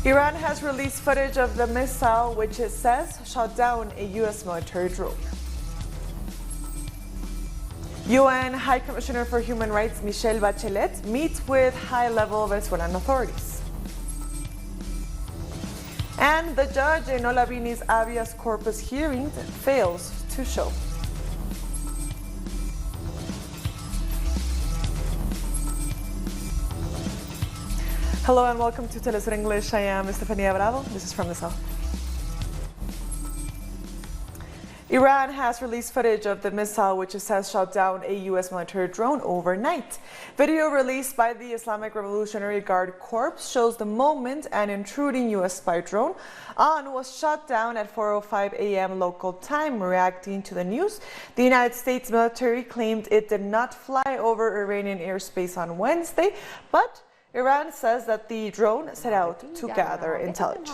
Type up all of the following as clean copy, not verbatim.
Iran has released footage of the missile which it says shot down a U.S. military drone. UN High Commissioner for Human Rights Michelle Bachelet meets with high-level Venezuelan authorities. And the judge in Olavini's habeas corpus hearing fails to show. Hello and welcome to Telesur English. I am Estefania Bravo. This is from the South. Iran has released footage of the missile which it says shot down a U.S. military drone overnight. Video released by the Islamic Revolutionary Guard Corps shows the moment an intruding U.S. spy drone was shot down at 4:05 a.m. local time. Reacting to the news, the United States military claimed it did not fly over Iranian airspace on Wednesday, but Iran says that the drone set out to gather intelligence.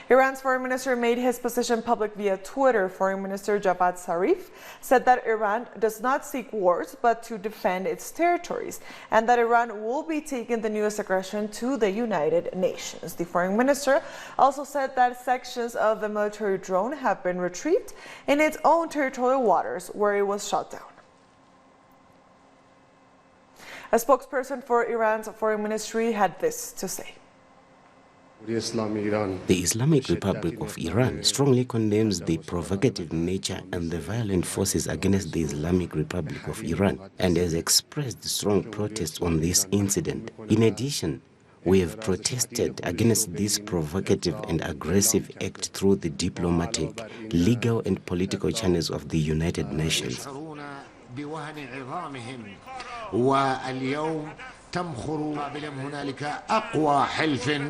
Iran's foreign minister made his position public via Twitter. Foreign Minister Javad Zarif said that Iran does not seek wars but to defend its territories, and that Iran will be taking the newest aggression to the United Nations. The foreign minister also said that sections of the military drone have been retrieved in its own territorial waters where it was shot down. A spokesperson for Iran's foreign ministry had this to say. The Islamic Republic of Iran strongly condemns the provocative nature and the violent forces against the Islamic Republic of Iran and has expressed strong protest on this incident. In addition, we have protested against this provocative and aggressive act through the diplomatic, legal and political channels of the United Nations. واليوم تمخر قابلا هنالك أقوى حلف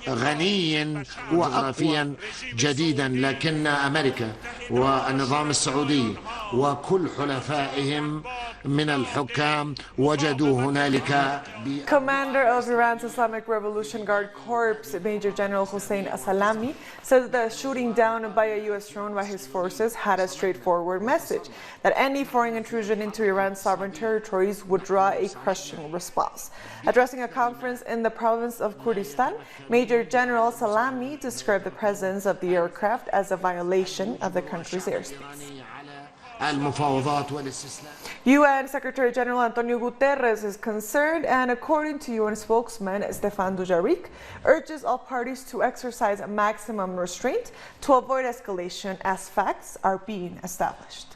غني وأقوى جديدا، لكن أمريكا والنظام السعودي وكل حلفائهم من الحكام وجدوا هنالك. Commander of Iran's Islamic Revolution Guard Corps, Major General Hossein Salami, said the shooting down by a U.S. drone by his forces had a straightforward message that any foreign intrusion into Iran's sovereign territories would draw a crushing response. Addressing a conference in the province of Kurdistan, Major General Salami described the presence of the aircraft as a violation of the country's airspace. UN Secretary General Antonio Guterres is concerned, and according to UN spokesman Stefan Dujarric, urges all parties to exercise maximum restraint to avoid escalation as facts are being established.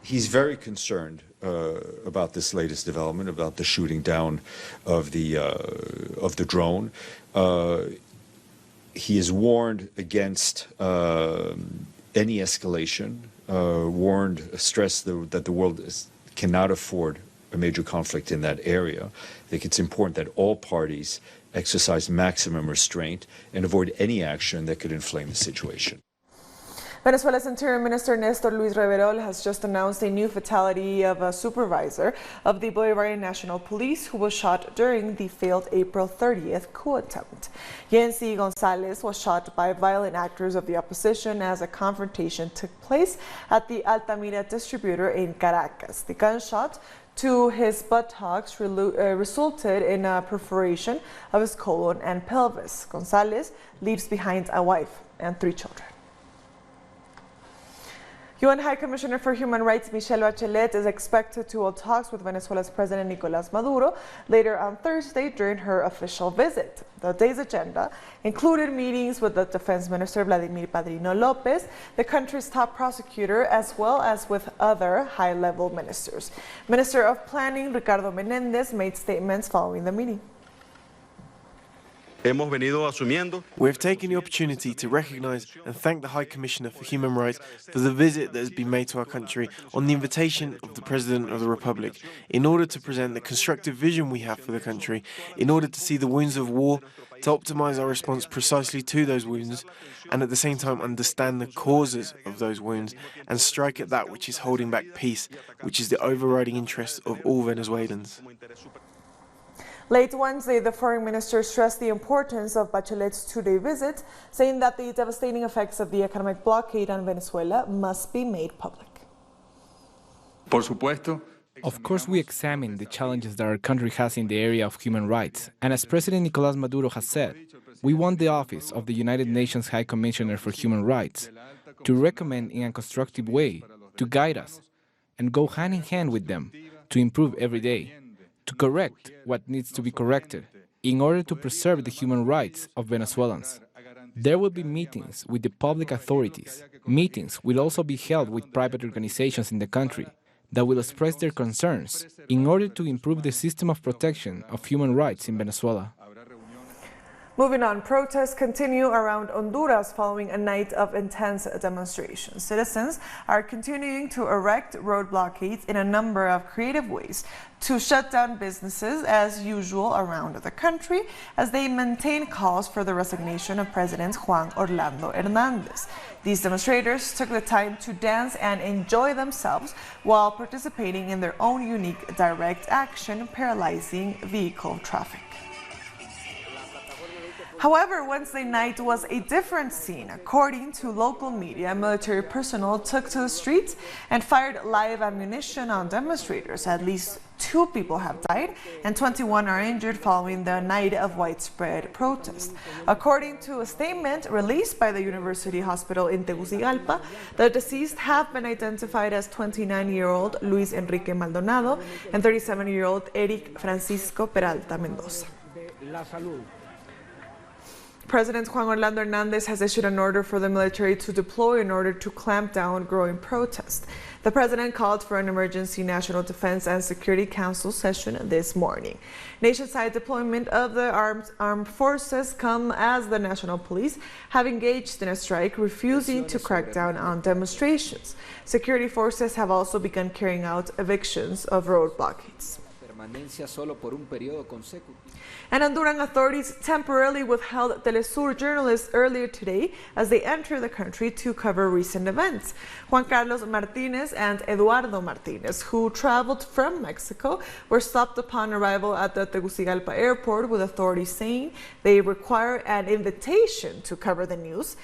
He's very concerned about this latest development, about the shooting down of the drone. He has warned against any escalation. Stressed that the world cannot afford a major conflict in that area. I think it's important that all parties exercise maximum restraint and avoid any action that could inflame the situation. Venezuela's Interim Minister Néstor Luis Reverol has just announced a new fatality of a supervisor of the Bolivarian National Police who was shot during the failed April 30th coup attempt. Yancy Gonzalez was shot by violent actors of the opposition as a confrontation took place at the Altamira distributor in Caracas. The gunshot to his buttocks resulted in a perforation of his colon and pelvis. Gonzalez leaves behind a wife and 3 children. UN High Commissioner for Human Rights Michelle Bachelet is expected to hold talks with Venezuela's President Nicolás Maduro later on Thursday during her official visit. The day's agenda included meetings with the Defense Minister Vladimir Padrino López, the country's top prosecutor, as well as with other high-level ministers. Minister of Planning Ricardo Menéndez made statements following the meeting. We have taken the opportunity to recognize and thank the High Commissioner for Human Rights for the visit that has been made to our country on the invitation of the President of the Republic, in order to present the constructive vision we have for the country, in order to see the wounds of war, to optimize our response precisely to those wounds, and at the same time understand the causes of those wounds and strike at that which is holding back peace, which is the overriding interest of all Venezuelans. Late Wednesday, the foreign minister stressed the importance of Bachelet's 2-day visit, saying that the devastating effects of the economic blockade on Venezuela must be made public. Of course, we examine the challenges that our country has in the area of human rights, and as President Nicolás Maduro has said, we want the office of the United Nations High Commissioner for Human Rights to recommend in a constructive way, to guide us, and go hand in hand with them to improve every day, to correct what needs to be corrected, in order to preserve the human rights of Venezuelans. There will be meetings with the public authorities. Meetings will also be held with private organizations in the country that will express their concerns in order to improve the system of protection of human rights in Venezuela. Moving on, protests continue around Honduras following a night of intense demonstrations. Citizens are continuing to erect road blockades in a number of creative ways to shut down businesses as usual around the country as they maintain calls for the resignation of President Juan Orlando Hernández. These demonstrators took the time to dance and enjoy themselves while participating in their own unique direct action, paralyzing vehicle traffic. However, Wednesday night was a different scene. According to local media, military personnel took to the streets and fired live ammunition on demonstrators. At least 2 people have died and 21 are injured following the night of widespread protest. According to a statement released by the University Hospital in Tegucigalpa, the deceased have been identified as 29-year-old Luis Enrique Maldonado and 37-year-old Eric Francisco Peralta Mendoza. President Juan Orlando Hernández has issued an order for the military to deploy in order to clamp down growing protests. The president called for an emergency National Defense and Security Council session this morning. Nation-side deployment of the armed forces come as the National Police have engaged in a strike, refusing to crack down on demonstrations. Security forces have also begun carrying out evictions of road blockades. And Honduran authorities temporarily withheld Telesur journalists earlier today as they enter the country to cover recent events. Juan Carlos Martinez and Eduardo Martinez, who traveled from Mexico, were stopped upon arrival at the Tegucigalpa airport, with authorities saying they require an invitation to cover the news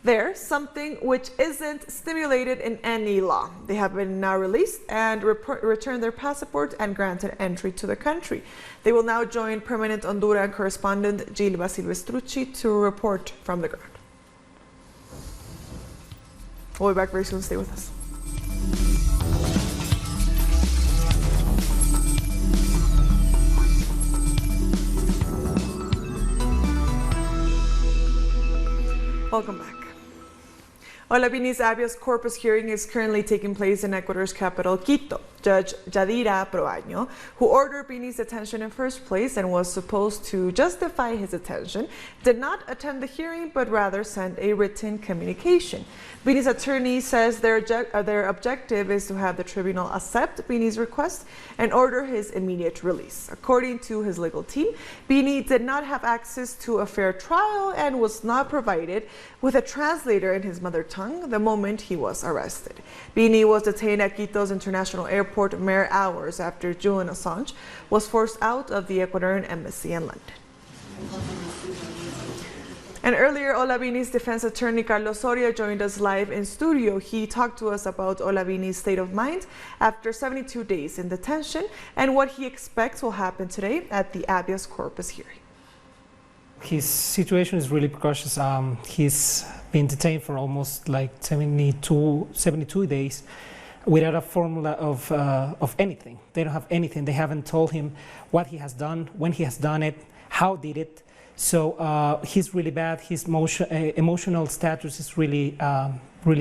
there, something which isn't stipulated in any law. They have been now released and returned their passport and granted entry to the country. They will now join permanent Honduran correspondent Gilba Silvestrucci to report from the ground. We'll be back very soon. Stay with us. Welcome back. Olavini's habeas corpus hearing is currently taking place in Ecuador's capital, Quito. Judge Yadira Proaño, who ordered Bini's detention in first place and was supposed to justify his detention, did not attend the hearing but rather sent a written communication. Bini's attorney says their objective is to have the tribunal accept Bini's request and order his immediate release. According to his legal team, Bini did not have access to a fair trial and was not provided with a translator in his mother tongue the moment he was arrested. Bini was detained at Quito's International Airport mere hours after Julian Assange was forced out of the Ecuadorian embassy in London. And earlier, Olavini's defense attorney Carlos Soria joined us live in studio. He talked to us about Olavini's state of mind after 72 days in detention and what he expects will happen today at the habeas corpus hearing. His situation is really precocious. He's been detained for almost like 72 days without a formula of anything. They don't have anything. They haven't told him what he has done, when he has done it, how did it. So he's really bad. His emotional status is really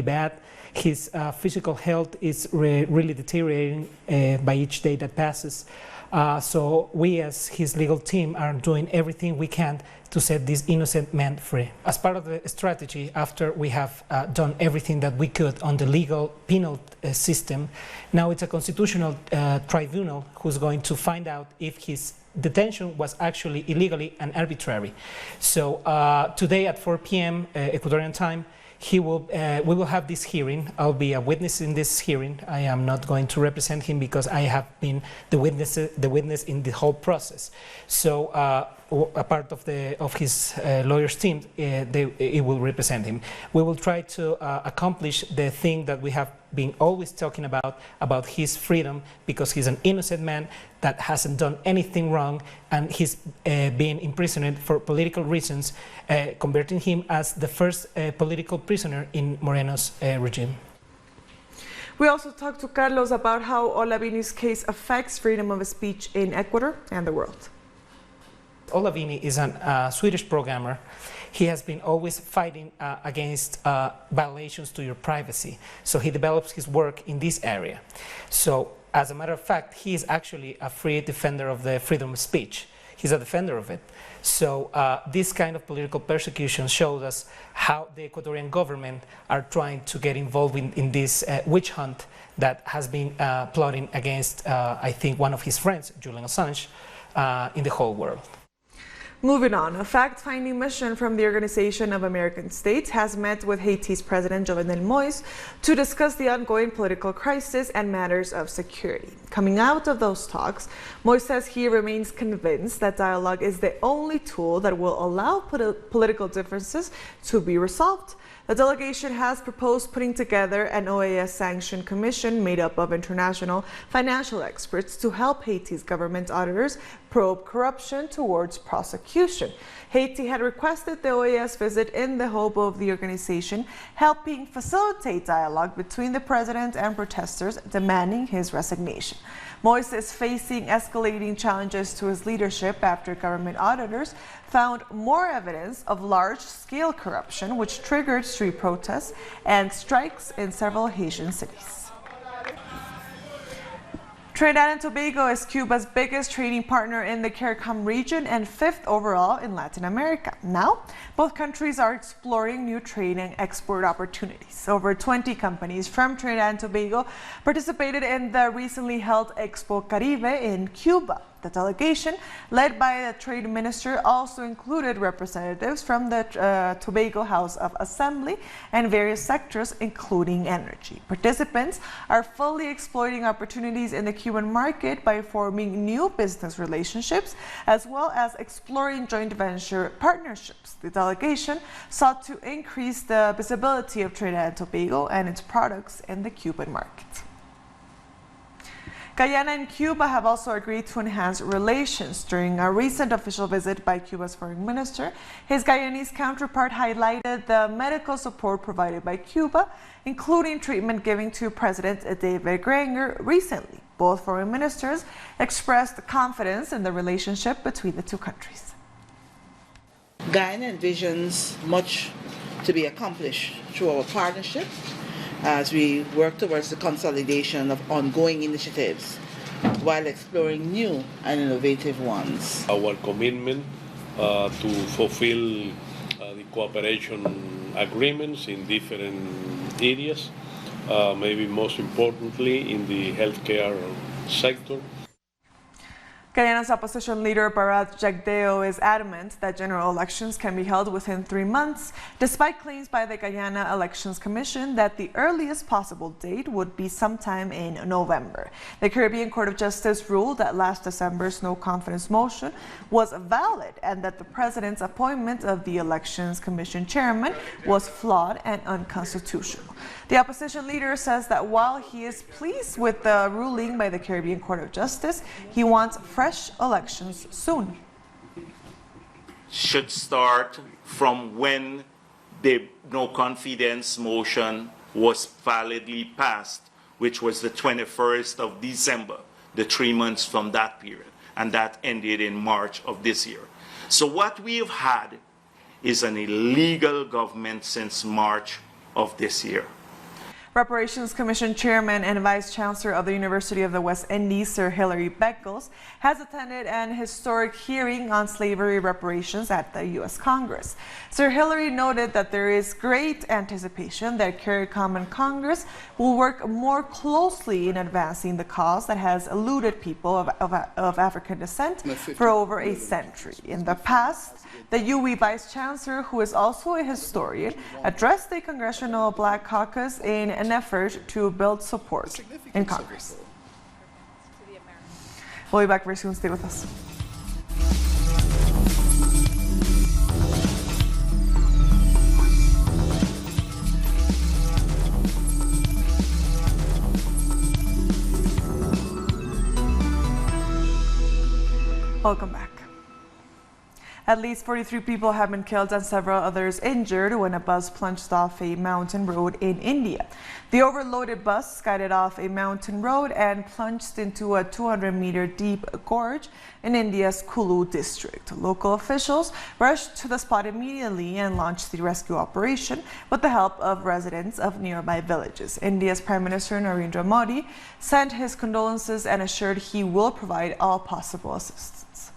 bad. His physical health is really deteriorating by each day that passes. So we as his legal team are doing everything we can to set this innocent man free. As part of the strategy, after we have done everything that we could on the legal penal system, now it's a constitutional tribunal who's going to find out if his detention was actually illegally and arbitrary. So today at 4 p.m. Ecuadorian time, we will have this hearing. I'll be a witness in this hearing. I am not going to represent him because I have been the witness in the whole process. So a part of his lawyers' team, it will represent him. We will try to accomplish the thing that we have been always talking about his freedom, because he's an innocent man that hasn't done anything wrong, and he's being imprisoned for political reasons, converting him as the first political prisoner in Moreno's regime. We also talked to Carlos about how Olavini's case affects freedom of speech in Ecuador and the world. Olavini is a Swedish programmer. He has been always fighting against violations to your privacy. So he develops his work in this area. So as a matter of fact, he is actually a free defender of the freedom of speech. He's a defender of it. So this kind of political persecution showed us how the Ecuadorian government are trying to get involved in this witch hunt that has been plotting against, I think, one of his friends, Julian Assange, in the whole world. Moving on, a fact-finding mission from the Organization of American States has met with Haiti's President Jovenel Moise to discuss the ongoing political crisis and matters of security. Coming out of those talks, Moise says he remains convinced that dialogue is the only tool that will allow political differences to be resolved. The delegation has proposed putting together an OAS-sanctioned commission made up of international financial experts to help Haiti's government auditors probe corruption towards prosecution. Haiti had requested the OAS visit in the hope of the organization helping facilitate dialogue between the president and protesters demanding his resignation. Moise is facing escalating challenges to his leadership after government auditors found more evidence of large-scale corruption, which triggered street protests and strikes in several Haitian cities. Trinidad and Tobago is Cuba's biggest trading partner in the CARICOM region and fifth overall in Latin America. Now, both countries are exploring new trade and export opportunities. Over 20 companies from Trinidad and Tobago participated in the recently held Expo Caribe in Cuba. The delegation, led by the trade minister, also included representatives from the Tobago House of Assembly and various sectors, including energy. Participants are fully exploiting opportunities in the Cuban market by forming new business relationships, as well as exploring joint venture partnerships. The delegation sought to increase the visibility of Trinidad and Tobago and its products in the Cuban market. Guyana and Cuba have also agreed to enhance relations. During a recent official visit by Cuba's foreign minister, his Guyanese counterpart highlighted the medical support provided by Cuba, including treatment given to President David Granger recently. Both foreign ministers expressed confidence in the relationship between the two countries. Guyana envisions much to be accomplished through our partnership as we work towards the consolidation of ongoing initiatives while exploring new and innovative ones. Our commitment to fulfill the cooperation agreements in different areas, maybe most importantly in the healthcare sector. Guyana's opposition leader Bharat Jagdeo is adamant that general elections can be held within 3 months, despite claims by the Guyana Elections Commission that the earliest possible date would be sometime in November. The Caribbean Court of Justice ruled that last December's no-confidence motion was valid and that the president's appointment of the Elections Commission chairman was flawed and unconstitutional. The opposition leader says that while he is pleased with the ruling by the Caribbean Court of Justice, he wants fresh elections soon. Should start from when the no confidence motion was validly passed, which was the 21st of December, the 3 months from that period, and that ended in March of this year. So what we have had is an illegal government since March of this year. Reparations Commission Chairman and Vice Chancellor of the University of the West Indies, Sir Hilary Beckles, has attended an historic hearing on slavery reparations at the U.S. Congress. Sir Hilary noted that there is great anticipation that CARICOM and Congress will work more closely in advancing the cause that has eluded people of African descent for over a century. In the past, the UWI Vice Chancellor, who is also a historian, addressed the Congressional Black Caucus in an effort to build support in Congress. We'll be back very soon. Stay with us. Welcome back. At least 43 people have been killed and several others injured when a bus plunged off a mountain road in India. The overloaded bus skidded off a mountain road and plunged into a 200-meter deep gorge in India's Kulu district. Local officials rushed to the spot immediately and launched the rescue operation with the help of residents of nearby villages. India's Prime Minister Narendra Modi sent his condolences and assured he will provide all possible assistance.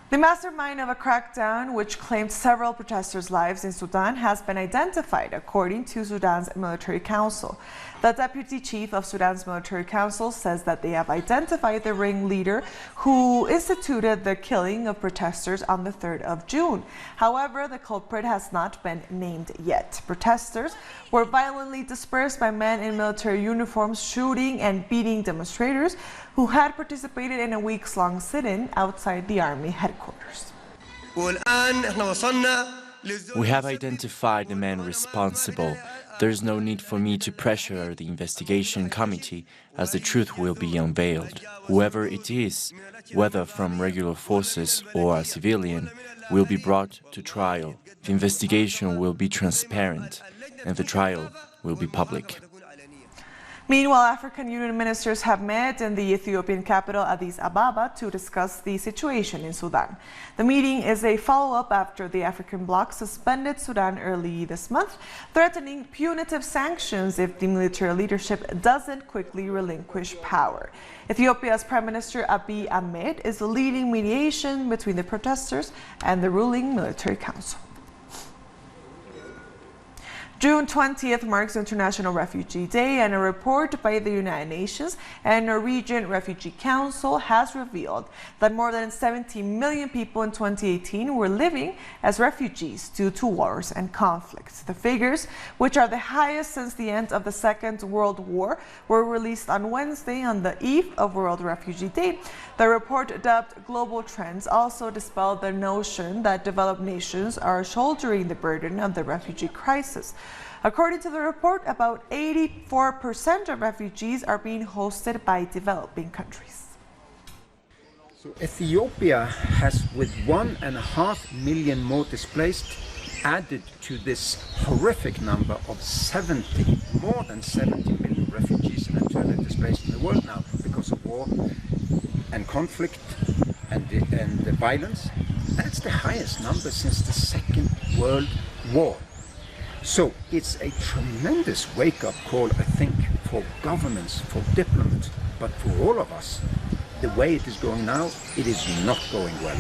The mastermind of a crackdown, which claimed several protesters' lives in Sudan, has been identified, according to Sudan's military council. The deputy chief of Sudan's military council says that they have identified the ringleader who instituted the killing of protesters on the 3rd of June. However, the culprit has not been named yet. Protesters were violently dispersed by men in military uniforms, shooting and beating demonstrators who had participated in a weeks-long sit-in outside the army headquarters. We have identified the men responsible. There is no need for me to pressure the investigation committee, as the truth will be unveiled. Whoever it is, whether from regular forces or a civilian, will be brought to trial. The investigation will be transparent, and the trial will be public. Meanwhile, African Union ministers have met in the Ethiopian capital Addis Ababa to discuss the situation in Sudan. The meeting is a follow-up after the African bloc suspended Sudan early this month, threatening punitive sanctions if the military leadership doesn't quickly relinquish power. Ethiopia's Prime Minister Abiy Ahmed is leading mediation between the protesters and the ruling military council. June 20th marks International Refugee Day, and a report by the United Nations and Norwegian Refugee Council has revealed that more than 70 million people in 2018 were living as refugees due to wars and conflicts. The figures, which are the highest since the end of the Second World War, were released on Wednesday on the eve of World Refugee Day. The report, dubbed Global Trends, also dispelled the notion that developed nations are shouldering the burden of the refugee crisis. According to the report, about 84% of refugees are being hosted by developing countries. So Ethiopia has, with 1.5 million more displaced, added to this horrific number of more than 70 million refugees and internally displaced in the world now because of war and conflict and the violence. That's the highest number since the Second World War. So it's a tremendous wake-up call, I think, for governments, for diplomats, but for all of us. The way it is going now, it is not going well.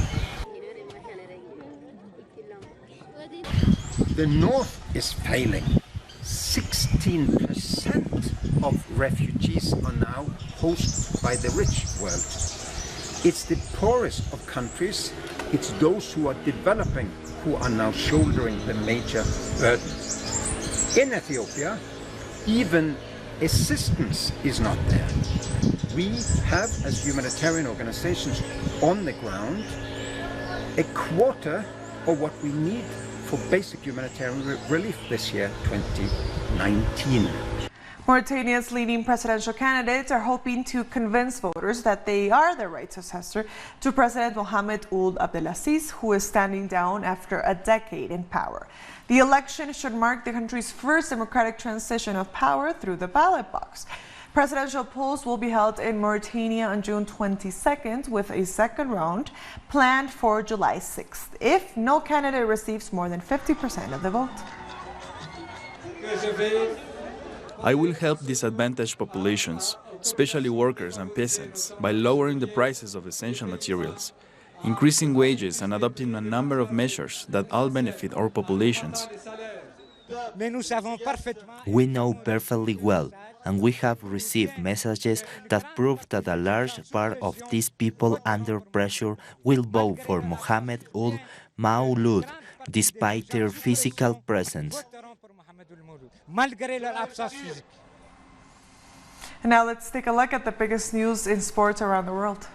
The North is failing. 16% of refugees are now hosted by the rich world. It's the poorest of countries, it's those who are developing who are now shouldering the major burden. In Ethiopia, even assistance is not there. We have, as humanitarian organizations on the ground, a quarter of what we need for basic humanitarian relief this year, 2019. Mauritania's leading presidential candidates are hoping to convince voters that they are the right successor to President Mohamed Ould Abdelaziz, who is standing down after a decade in power. The election should mark the country's first democratic transition of power through the ballot box. Presidential polls will be held in Mauritania on June 22nd, with a second round planned for July 6th, if no candidate receives more than 50% of the vote. I will help disadvantaged populations, especially workers and peasants, by lowering the prices of essential materials, increasing wages and adopting a number of measures that all benefit our populations. We know perfectly well, and we have received messages that prove that a large part of these people under pressure will vote for Mohamed Ould Maouloud, despite their physical presence. And now let's take a look at the biggest news in sports around the world.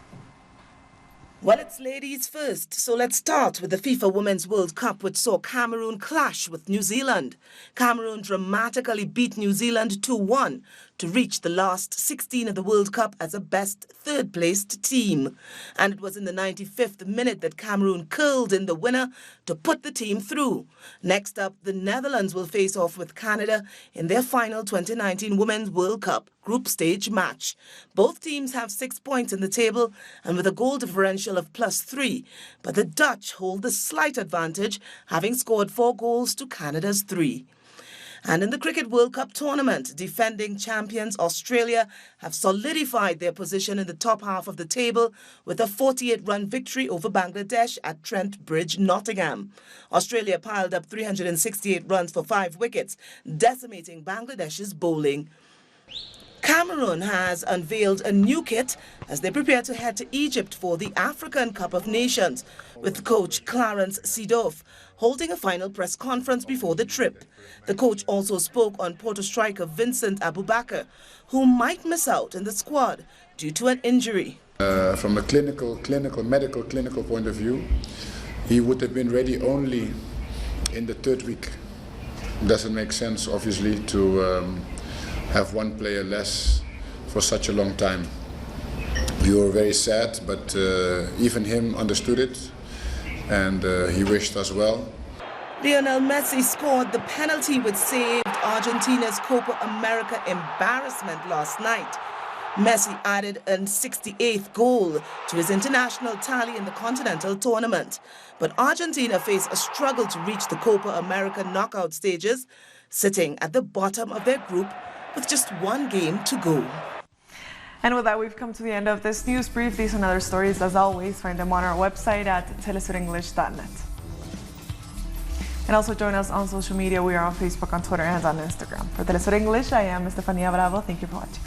Well, it's ladies first, so let's start with the FIFA Women's World Cup, which saw Cameroon clash with New Zealand. Cameroon dramatically beat New Zealand 2-1 to reach the last 16 of the World Cup as a best third-placed team. And it was in the 95th minute that Cameroon curled in the winner to put the team through. Next up, the Netherlands will face off with Canada in their final 2019 Women's World Cup group stage match. Both teams have 6 points in the table and with a goal differential of +3, but the Dutch hold the slight advantage, having scored 4 goals to Canada's 3. And in the Cricket World Cup tournament, defending champions Australia have solidified their position in the top half of the table with a 48-run victory over Bangladesh at Trent Bridge, Nottingham. Australia piled up 368 runs for 5 wickets, decimating Bangladesh's bowling. Cameroon has unveiled a new kit as they prepare to head to Egypt for the African Cup of Nations, with coach Clarence Seedorf holding a final press conference before the trip. The coach also spoke on Porto striker Vincent Abubakar, who might miss out in the squad due to an injury. From a clinical point of view, he would have been ready only in the 3rd week. It doesn't make sense, obviously, to have one player less for such a long time. We were very sad, but even him understood it, and he wished us well. Lionel Messi scored the penalty which saved Argentina's Copa America embarrassment last night. Messi added a 68th goal to his international tally in the continental tournament. But Argentina face a struggle to reach the Copa America knockout stages, sitting at the bottom of their group with just 1 game to go. And with that, we've come to the end of this news brief. These and other stories, as always, find them on our website at telesurenglish.net. And also join us on social media. We are on Facebook, on Twitter, and on Instagram. For Telesur English, I am Estefania Bravo. Thank you for watching.